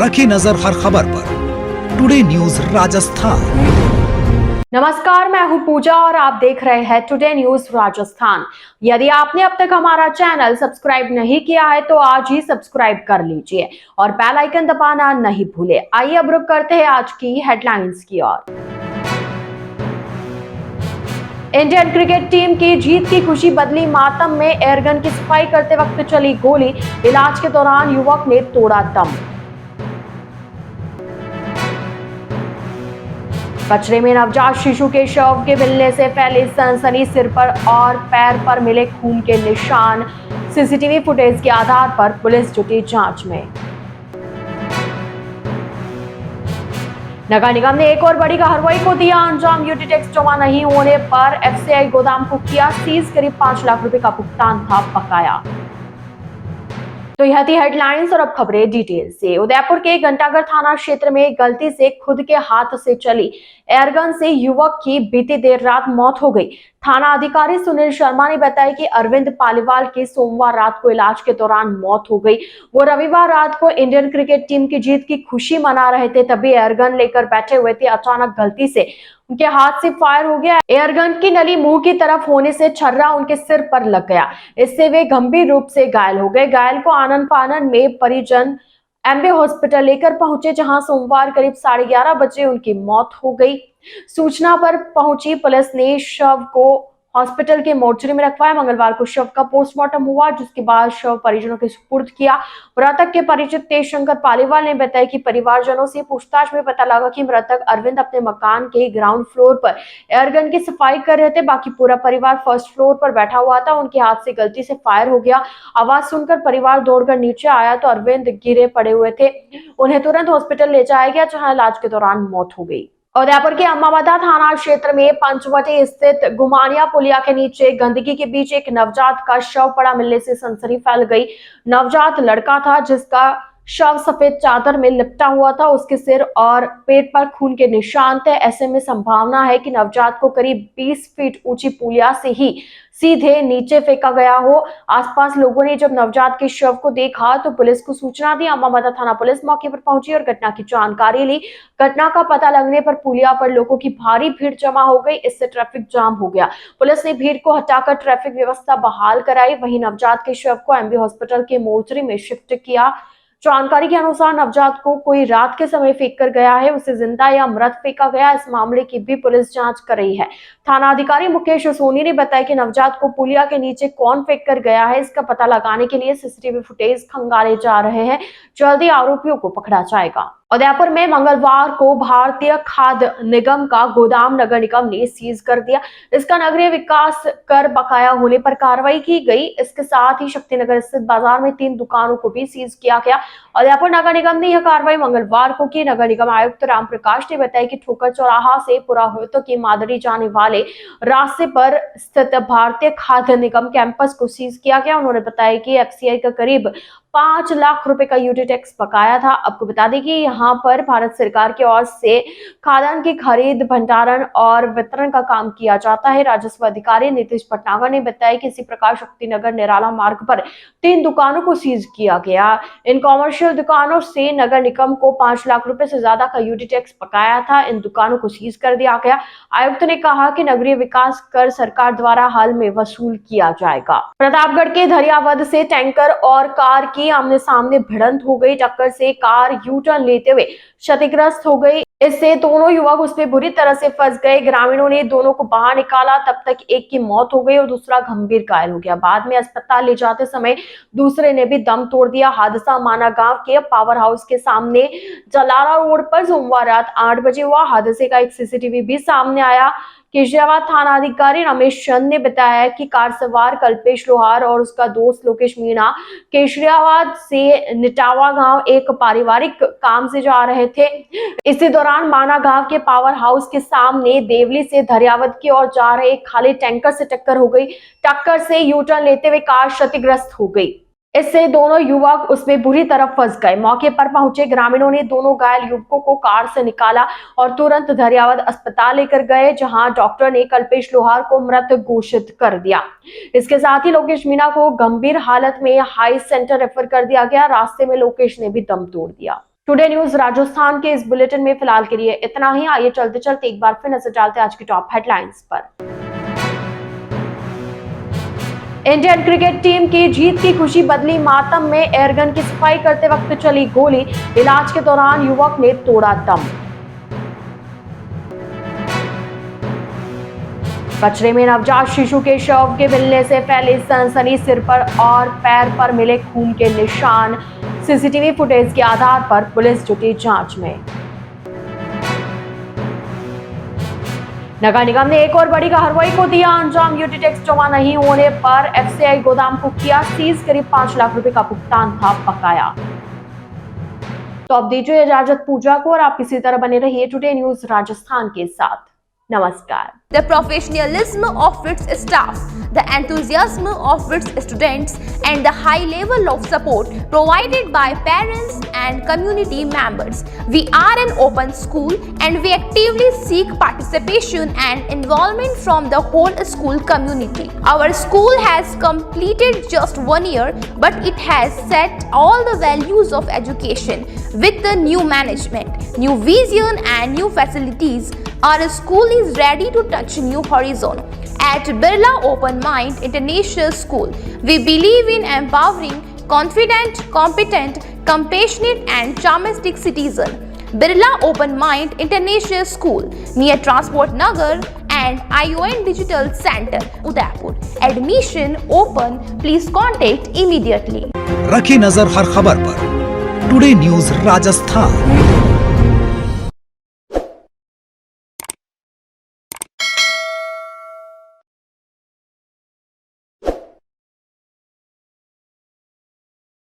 रखी नजर हर खबर पर। Today news Rajasthan. नमस्कार, मैं हूं पूजा और आप देख रहे हैं टुडे न्यूज राजस्थान। यदि आपने अब तक हमारा चैनल सब्सक्राइब नहीं किया है तो आज ही सब्सक्राइब कर लीजिए और बेल आइकन दबाना नहीं भूले। आइए अब रुक करते हैं आज की हेडलाइंस की ओर। इंडियन क्रिकेट टीम की जीत की खुशी बदली मातम में। एयरगन की सफाई करते वक्त चली गोली, इलाज के दौरान युवक ने तोड़ा दम। कचरे में नवजात शिशु के शव के मिलने से फैली सनसनी। सिर पर और पैर पर मिले खून के निशान। सीसीटीवी फुटेज के आधार पर पुलिस जुटी जांच में। नगर निगम ने एक और बड़ी कार्रवाई को दिया अंजाम। यूटी टैक्स जमा नहीं होने पर एफसीआई गोदाम को किया सीज। करीब 5 लाख रुपए का भुगतान था बकाया। तो यह थी हेडलाइंस और अब खबरें डिटेल से। उदयपुर के घंटाघर थाना क्षेत्र में गलती से खुद के हाथ से चली एयरगन से युवक की बीती देर रात मौत हो गई। थाना अधिकारी सुनील शर्मा ने बताया कि अरविंद पालीवाल की सोमवार रात को इलाज के दौरान मौत हो गई। वो रविवार रात को इंडियन क्रिकेट टीम की जीत की खुशी मना रहे थे, तभी एयरगन लेकर बैठे हुए थे। अचानक गलती से उनके हाथ से फायर हो गया। एयरगन की नली मुंह की तरफ होने से छर्रा उनके सिर पर लग गया। इससे वे गंभीर रूप से घायल हो गए। घायल को आनन फानन में परिजन एमबी हॉस्पिटल लेकर पहुंचे, जहां सोमवार करीब 11:30 बजे उनकी मौत हो गई। सूचना पर पहुंची पुलिस ने शव को हॉस्पिटल के मोर्चरी में रखवाया। मंगलवार को शव का पोस्टमार्टम हुआ, जिसके बाद शव परिजनों के सुपुर्द किया। मृतक के परिचित तेजशंकर पालीवाल ने बताया कि परिवारजनों से पूछताछ में पता लगा कि मृतक अरविंद अपने मकान के ग्राउंड फ्लोर पर एयरगन की सफाई कर रहे थे। बाकी पूरा परिवार फर्स्ट फ्लोर पर बैठा हुआ था। उनके हाथ से गलती से फायर हो गया। आवाज सुनकर परिवार दौड़कर नीचे आया तो अरविंद गिरे पड़े हुए थे। उन्हें तुरंत हॉस्पिटल ले जाया गया, जहां इलाज के दौरान मौत हो गई। उदयपुर के अम्बावदा थाना क्षेत्र में पंचवटी स्थित गुमानिया पुलिया के नीचे गंदगी के बीच एक नवजात का शव पड़ा मिलने से सनसनी फैल गई। नवजात लड़का था, जिसका शव सफेद चादर में लिपटा हुआ था। उसके सिर और पेट पर खून के निशान थे। ऐसे में संभावना है कि नवजात को करीब 20 फीट ऊंची पुलिया से ही सीधे नीचे फेंका गया हो। आसपास लोगों ने जब नवजात के शव को देखा तो पुलिस को सूचना दी। अम्बावदा थाना पुलिस मौके पर पहुंची और घटना की जानकारी ली। घटना का पता लगने पर पुलिया पर लोगों की भारी भीड़ जमा हो गई। इससे ट्रैफिक जाम हो गया। पुलिस ने भीड़ को हटाकर ट्रैफिक व्यवस्था बहाल कराई। वहीं नवजात के शव को एमबी हॉस्पिटल के मोर्चरी में शिफ्ट किया। जानकारी के अनुसार नवजात को कोई रात के समय फेंक कर गया है। उसे जिंदा या मृत फेंका गया, इस मामले की भी पुलिस जांच कर रही है। थाना अधिकारी मुकेश सोनी ने बताया कि नवजात को पुलिया के नीचे कौन फेंक कर गया है, इसका पता लगाने के लिए सीसीटीवी फुटेज खंगाले जा रहे हैं। जल्दी आरोपियों को पकड़ा जाएगा। उदयपुर में मंगलवार को भारतीय खाद्य निगम का गोदाम नगर निगम ने सीज कर दिया। इसका नगरीय विकास कर बकाया होने पर कार्रवाई की गई। इसके साथ ही शक्तिनगर स्थित बाजार में 3 दुकानों को भी सीज किया गया। उदयपुर नगर निगम ने यह कार्रवाई मंगलवार को की। नगर निगम आयुक्त राम प्रकाश ने बताया कि ठोकर चौराहा से पुराहोतो की मादरी जाने वाले रास्ते पर स्थित भारतीय खाद्य निगम कैंपस को सीज किया गया। उन्होंने बताया कि एफसीआई का करीब 5 लाख रुपए का यूटी टैक्स बकाया था। आपको बता दें कि यहाँ पर भारत सरकार की ओर से खाद्यान्न की खरीद, भंडारण और वितरण का काम किया जाता है। राजस्व अधिकारी नीतीश भटनागर ने बताया कि इसी प्रकार शक्तिनगर निराला मार्ग पर 3 दुकानों को सीज किया गया। इन कॉमर्शियल दुकानों से नगर निगम को 5 लाख रुपए से ज्यादा का यूटी टैक्स बकाया था। इन दुकानों को सीज कर दिया गया। आयुक्त ने कहा कि नगरीय विकास कर सरकार द्वारा हाल में वसूल किया जाएगा। प्रतापगढ़ के धरियावद से टैंकर और कार की आमने सामने भिड़ंत हो गई। टक्कर से कार यू टर्न लेते हुए क्षतिग्रस्त हो गई। इससे दोनों युवक उसमें बुरी तरह से फंस गए। ग्रामीणों ने दोनों को बाहर निकाला, तब तक एक की मौत हो गई और दूसरा गंभीर घायल हो गया। बाद में अस्पताल ले जाते समय दूसरे ने भी दम तोड़ दिया। हादसा माना गांव के पावर हाउस के सामने जलारा रोड पर सोमवार रात 8 बजे हुआ। हादसे का एक सीसीटीवी भी सामने आया। केशरियाबाद थाना अधिकारी रमेश चंद ने बताया कि कार सवार कल्पेश लोहार और उसका दोस्त लोकेश मीणा केशरियाबाद से निटावा गांव एक पारिवारिक काम से जा रहे थे। इसी दौरान माना गांव के पावर हाउस के सामने देवली से धरियावद की ओर जा रहे एक खाली टैंकर से टक्कर हो गई। टक्कर से यू टर्न लेते हुए कार क्षतिग्रस्त हो गई। इससे दोनों युवक उसमें बुरी तरह फंस गए। मौके पर पहुंचे ग्रामीणों ने दोनों घायल युवकों को कार से निकाला और तुरंत धरियावद अस्पताल लेकर गए, जहां डॉक्टर ने कल्पेश लोहार को मृत घोषित कर दिया। इसके साथ ही लोकेश मीणा को गंभीर हालत में हाई सेंटर रेफर कर दिया गया। रास्ते में लोकेश ने भी दम तोड़ दिया। टुडे न्यूज राजस्थान के इस बुलेटिन में फिलहाल के लिए इतना ही। आइए चलते चलते एक बार फिर नजर डालते हैं आज की टॉप हेडलाइंस पर। इंडियन क्रिकेट टीम की जीत की खुशी बदली मातम में। एयरगन की सफाई करते वक्त चली गोली, इलाज के दौरान युवक ने तोड़ा दम। कचरे में नवजात शिशु के शव के मिलने से फैली सनसनी। सिर पर और पैर पर मिले खून के निशान। सीसीटीवी फुटेज के आधार पर पुलिस जुटी जांच में। नगर निगम ने एक और बड़ी कार्रवाई को दिया अंजाम। यूटी टैक्स जमा नहीं होने पर एफसीआई गोदाम को किया सीज। करीब 5 लाख रुपए का भुगतान था बकाया। तो अब दीजिए इजाजत पूजा को और आप इसी तरह बने रहिए टुडे न्यूज राजस्थान के साथ। नमस्कार। The professionalism of its staff, the enthusiasm of its students, and the high level of support provided by parents and community members. We are an open school and we actively seek participation and involvement from the whole school community. Our school has completed just 1 year, but it has set all the values of education with the new management, new vision and new facilities. Our school is ready to touch new horizon. At Birla Open Mind International School, we believe in empowering confident, competent, compassionate and charmistic citizen. Birla Open Mind International School near Transport Nagar and ION Digital Center, Udaipur. Admission open. Please contact immediately. रखी नजर हर खबर पर। Today news Rajasthan.